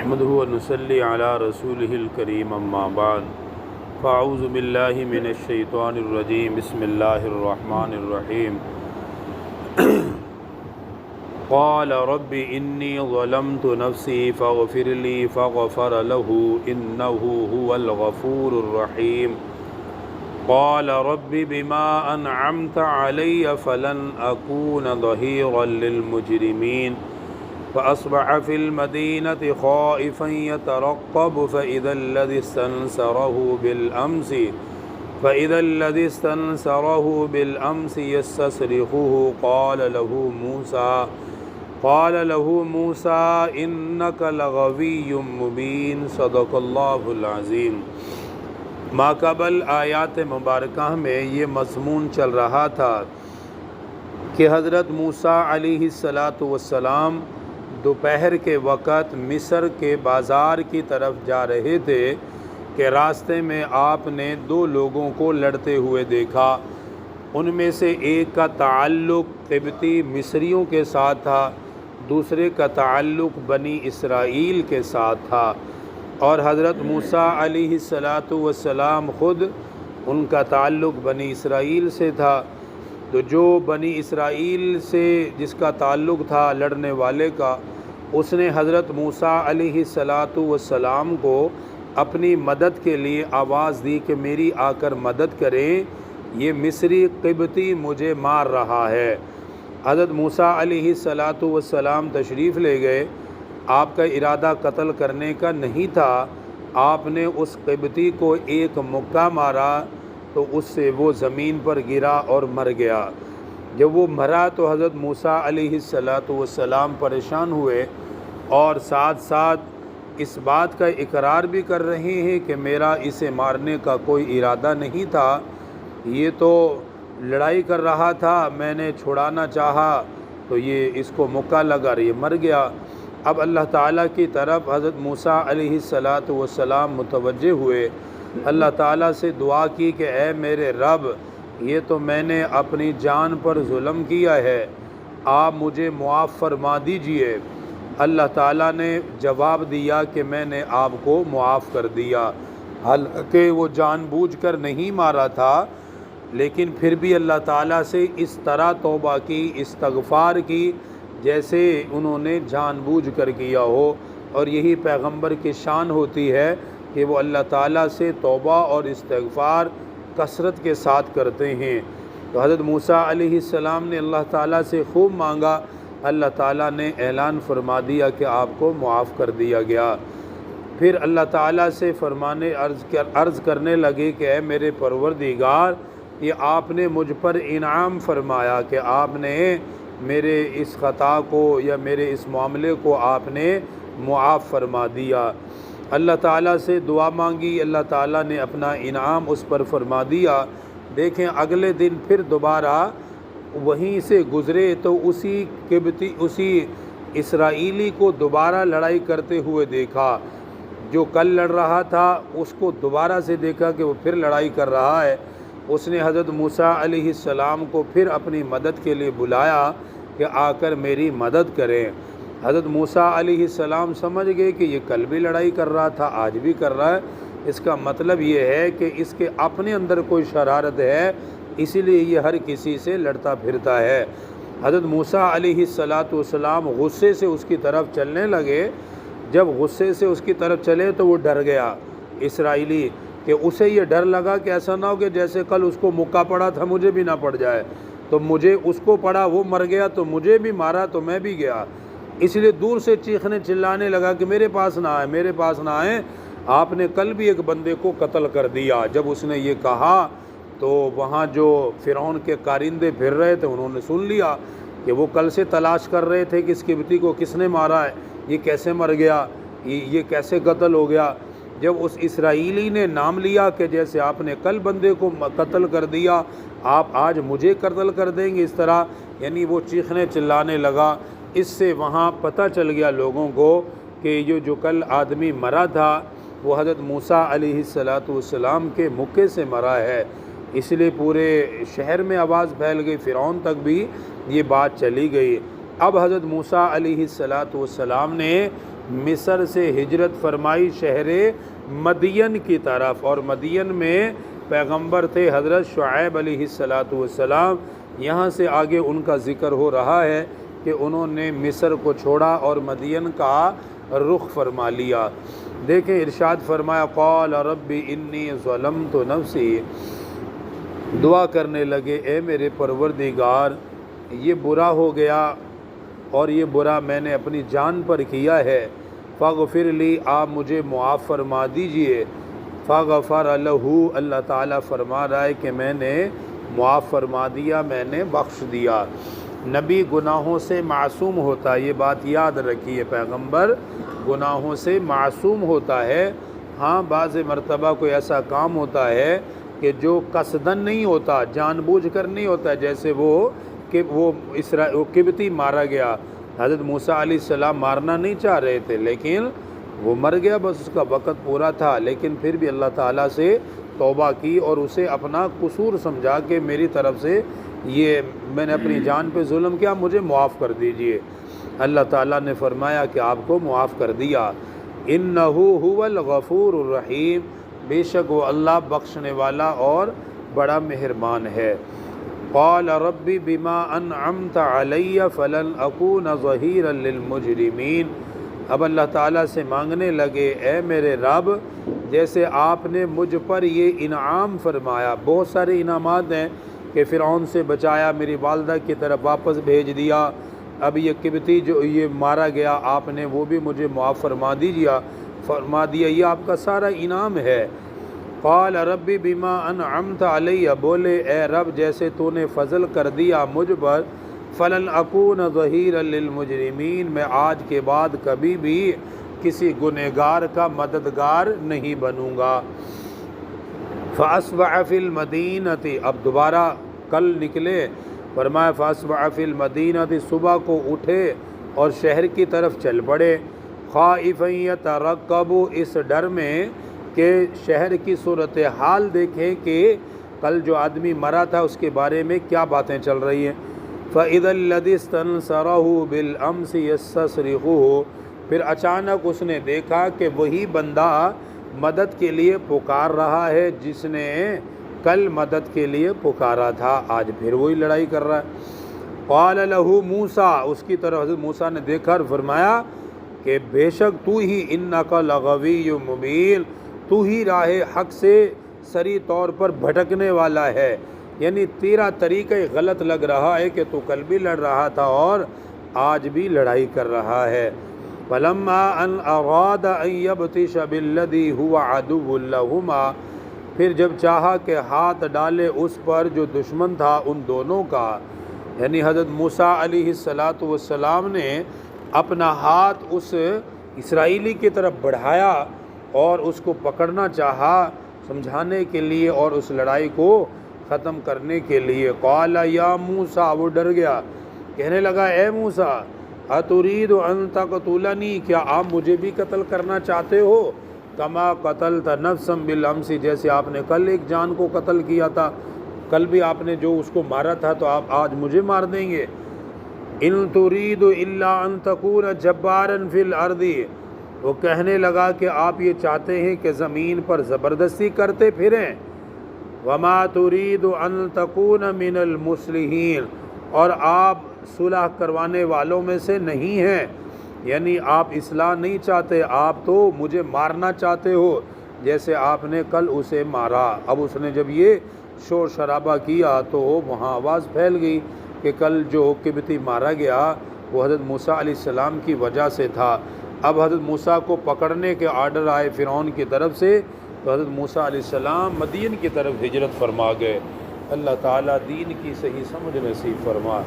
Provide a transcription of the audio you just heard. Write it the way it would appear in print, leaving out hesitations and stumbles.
نحمده ونصلي على رسوله الكريم اما بعد فاعوذ بالله من الشيطان الرجيم بسم الله الرحمن الرحيم قال رب إني ظلمت نفسي فاغفر لي فغفر له إنه هو الغفور الرحيم قال رب بما أنعمت علي فلن أكون ظهيرا للمجرمين فأصبح في المدينة خائفا يترقب فإذا الذي استنصره بالأمس يستصرخه قال له موسى إنك لغوي مبين صدق اللہ العظیم۔ ماقبل آیات مبارکہ میں یہ مضمون چل رہا تھا کہ حضرت موسیٰ علیہ السلام دوپہر کے وقت مصر کے بازار کی طرف جا رہے تھے کہ راستے میں آپ نے دو لوگوں کو لڑتے ہوئے دیکھا۔ ان میں سے ایک کا تعلق قبطی مصریوں کے ساتھ تھا، دوسرے کا تعلق بنی اسرائیل کے ساتھ تھا، اور حضرت موسیٰ علیہ السلام خود ان کا تعلق بنی اسرائیل سے تھا۔ تو جو بنی اسرائیل سے جس کا تعلق تھا لڑنے والے کا، اس نے حضرت موسیٰ علیہ السلام کو اپنی مدد کے لیے آواز دی کہ میری آ کر مدد کریں، یہ مصری قبطی مجھے مار رہا ہے۔ حضرت موسیٰ علیہ السلام تشریف لے گئے۔ آپ کا ارادہ قتل کرنے کا نہیں تھا، آپ نے اس قبطی کو ایک مکہ مارا تو اس سے وہ زمین پر گرا اور مر گیا۔ جب وہ مرا تو حضرت موسیٰ علیہ السلام پریشان ہوئے اور ساتھ ساتھ اس بات کا اقرار بھی کر رہے ہیں کہ میرا اسے مارنے کا کوئی ارادہ نہیں تھا، یہ تو لڑائی کر رہا تھا، میں نے چھڑانا چاہا تو یہ اس کو مکہ لگا اور یہ مر گیا۔ اب اللہ تعالیٰ کی طرف حضرت موسیٰ علیہ السلام متوجہ ہوئے، اللہ تعالیٰ سے دعا کی کہ اے میرے رب، یہ تو میں نے اپنی جان پر ظلم کیا ہے، آپ مجھے معاف فرما دیجئے۔ اللہ تعالیٰ نے جواب دیا کہ میں نے آپ کو معاف کر دیا، حالانکہ وہ جان بوجھ کر نہیں مارا تھا، لیکن پھر بھی اللہ تعالیٰ سے اس طرح توبہ کی، استغفار کی جیسے انہوں نے جان بوجھ کر کیا ہو، اور یہی پیغمبر کی شان ہوتی ہے کہ وہ اللہ تعالیٰ سے توبہ اور استغفار کثرت کے ساتھ کرتے ہیں۔ تو حضرت موسیٰ علیہ السلام نے اللہ تعالیٰ سے خوب مانگا، اللہ تعالیٰ نے اعلان فرما دیا کہ آپ کو معاف کر دیا گیا۔ پھر اللہ تعالیٰ سے عرض کرنے لگے کہ اے میرے پروردگار، یہ آپ نے مجھ پر انعام فرمایا کہ آپ نے میرے اس خطا کو یا میرے اس معاملے کو آپ نے معاف فرما دیا۔ اللہ تعالیٰ سے دعا مانگی، اللہ تعالیٰ نے اپنا انعام اس پر فرما دیا۔ دیکھیں اگلے دن پھر دوبارہ وہیں سے گزرے تو اسی اسرائیلی کو دوبارہ لڑائی کرتے ہوئے دیکھا، جو کل لڑ رہا تھا اس کو دوبارہ سے دیکھا کہ وہ پھر لڑائی کر رہا ہے۔ اس نے حضرت موسیٰ علیہ السلام کو پھر اپنی مدد کے لیے بلایا کہ آ کر میری مدد کریں۔ حضرت موسیٰ علیہ السلام سمجھ گئے کہ یہ کل بھی لڑائی کر رہا تھا، آج بھی کر رہا ہے، اس کا مطلب یہ ہے کہ اس کے اپنے اندر کوئی شرارت ہے، اسی لیے یہ ہر کسی سے لڑتا پھرتا ہے۔ حضرت موسیٰ علیہ السلام غصے سے اس کی طرف چلنے لگے۔ جب غصے سے اس کی طرف چلے تو وہ ڈر گیا اسرائیلی، کہ اسے یہ ڈر لگا کہ ایسا نہ ہو کہ جیسے کل اس کو مکہ پڑا تھا مجھے بھی نہ پڑ جائے، تو مجھے اس کو پڑا وہ مر گیا تو مجھے بھی مارا تو میں بھی گیا، اس لیے دور سے چیخنے چلانے لگا کہ میرے پاس نہ آئے، میرے پاس نہ آئے، آپ نے کل بھی ایک بندے کو قتل کر دیا۔ جب اس نے یہ کہا تو وہاں جو فرعون کے کارندے پھر رہے تھے انہوں نے سن لیا کہ وہ کل سے تلاش کر رہے تھے کہ اس قبطی کو کس نے مارا ہے، یہ کیسے مر گیا، یہ کیسے قتل ہو گیا۔ جب اس اسرائیلی نے نام لیا کہ جیسے آپ نے کل بندے کو قتل کر دیا، آپ آج مجھے قتل کر دیں گے، اس طرح یعنی وہ چیخنے چلانے لگا۔ اس سے وہاں پتہ چل گیا لوگوں کو کہ یہ جو کل آدمی مرا تھا وہ حضرت موسیٰ علیہ السلام کے مکے سے مرا ہے۔ اس لیے پورے شہر میں آواز پھیل گئی، فرعون تک بھی یہ بات چلی گئی۔ اب حضرت موسیٰ علیہ السلام نے مصر سے ہجرت فرمائی شہر مدین کی طرف، اور مدین میں پیغمبر تھے حضرت شعیب علیہ السلام۔ یہاں سے آگے ان کا ذکر ہو رہا ہے کہ انہوں نے مصر کو چھوڑا اور مدین کا رخ فرما لیا۔ دیکھیں ارشاد فرمایا قال رب انی ظلمت نفسی، دعا کرنے لگے اے میرے پروردگار یہ برا ہو گیا اور یہ برا میں نے اپنی جان پر کیا ہے، فاغفر لی، آپ مجھے معاف فرما دیجئے۔ فغفر لہ، اللہ تعالیٰ فرما رہا ہے کہ میں نے معاف فرما دیا، میں نے بخش دیا۔ نبی گناہوں سے معصوم ہوتا ہے، یہ بات یاد رکھیے، پیغمبر گناہوں سے معصوم ہوتا ہے۔ ہاں بعض مرتبہ کوئی ایسا کام ہوتا ہے کہ جو قصدن نہیں ہوتا، جان بوجھ کر نہیں ہوتا، جیسے وہ قبطی مارا گیا، حضرت موسیٰ علیہ السلام مارنا نہیں چاہ رہے تھے لیکن وہ مر گیا، بس اس کا وقت پورا تھا، لیکن پھر بھی اللہ تعالیٰ سے توبہ کی اور اسے اپنا قصور سمجھا کہ میری طرف سے یہ میں نے اپنی جان پہ ظلم کیا، مجھے معاف کر دیجئے۔ اللہ تعالیٰ نے فرمایا کہ آپ کو معاف کر دیا۔ انہ هو الغفور الرحیم، بے شک وہ اللہ بخشنے والا اور بڑا مہربان ہے۔ قال رب بما انعمت علی فلن اکون ظہیرا للمجرمین، اب اللہ تعالیٰ سے مانگنے لگے اے میرے رب جیسے آپ نے مجھ پر یہ انعام فرمایا، بہت سارے انعامات ہیں کہ فرعون سے بچایا، میری والدہ کی طرف واپس بھیج دیا، اب یہ قبطی جو یہ مارا گیا آپ نے وہ بھی مجھے معاف فرما دیا، یہ آپ کا سارا انعام ہے۔ قال رب بما انعمت علی، بولے اے رب جیسے تو نے فضل کر دیا مجھ پر، فلن اکون ظہیرا للمجرمین، میں آج کے بعد کبھی بھی کسی گنہگار کا مددگار نہیں بنوں گا۔ فاصبح فی المدینۃ، اب دوبارہ کل نکلے، فرمایا فاصبح فی المدینۃ، صبح کو اٹھے اور شہر کی طرف چل پڑے، خائفا یترقب، اس ڈر میں کہ شہر کی صورتحال دیکھیں کہ کل جو آدمی مرا تھا اس کے بارے میں کیا باتیں چل رہی ہیں۔ فَإِذَا الَّذِي اسْتَنصَرَهُ بِالْأَمْسِ يَسْتَصْرِخُهُ، پھر اچانک اس نے دیکھا کہ وہی بندہ مدد کے لیے پکار رہا ہے جس نے کل مدد کے لیے پکارا تھا، آج پھر وہی لڑائی کر رہا ہے۔ قال له موسیٰ، اس کی طرف حضرت موسیٰ نے دیکھا اور فرمایا کہ بے شک تو ہی انک لغوی مبین، تو ہی راہ حق سے سری طور پر بھٹکنے والا ہے، یعنی تیرا طریقہ غلط لگ رہا ہے کہ تو کل بھی لڑ رہا تھا اور آج بھی لڑائی کر رہا ہے۔ فلما ان اراد ان یبطش بالذی هو عدو لہما، پھر جب چاہا کہ ہاتھ ڈالے اس پر جو دشمن تھا ان دونوں کا، یعنی حضرت موسیٰ علیہ السلام نے اپنا ہاتھ اس اسرائیلی کی طرف بڑھایا اور اس کو پکڑنا چاہا سمجھانے کے لیے اور اس لڑائی کو ختم کرنے کے لیے۔ قال یا موسیٰ، وہ ڈر گیا، کہنے لگا اے موسیٰ اترید ان تقتلنی، کیا آپ مجھے بھی قتل کرنا چاہتے ہو؟ کما قتلت نفسا بالامس، جیسے آپ نے کل ایک جان کو قتل کیا تھا، کل بھی آپ نے جو اس کو مارا تھا تو آپ آج مجھے مار دیں گے۔ ان ترید الا ان تکون جبارا فی الارض، وہ کہنے لگا کہ آپ یہ چاہتے ہیں کہ زمین پر زبردستی کرتے پھریں، وما ترید ان تکون من المصلحین، اور آپ صلح کروانے والوں میں سے نہیں ہیں، یعنی آپ اصلاح نہیں چاہتے، آپ تو مجھے مارنا چاہتے ہو جیسے آپ نے کل اسے مارا۔ اب اس نے جب یہ شور شرابہ کیا تو وہاں آواز پھیل گئی کہ کل جو قبطی مارا گیا وہ حضرت موسیٰ علیہ السلام کی وجہ سے تھا۔ اب حضرت موسیٰ کو پکڑنے کے آرڈر آئے فرعون کی طرف سے، تو حضرت موسیٰ علیہ السلام مدین کی طرف ہجرت فرما گئے۔ اللہ تعالیٰ دین کی صحیح سمجھ نصیب فرما۔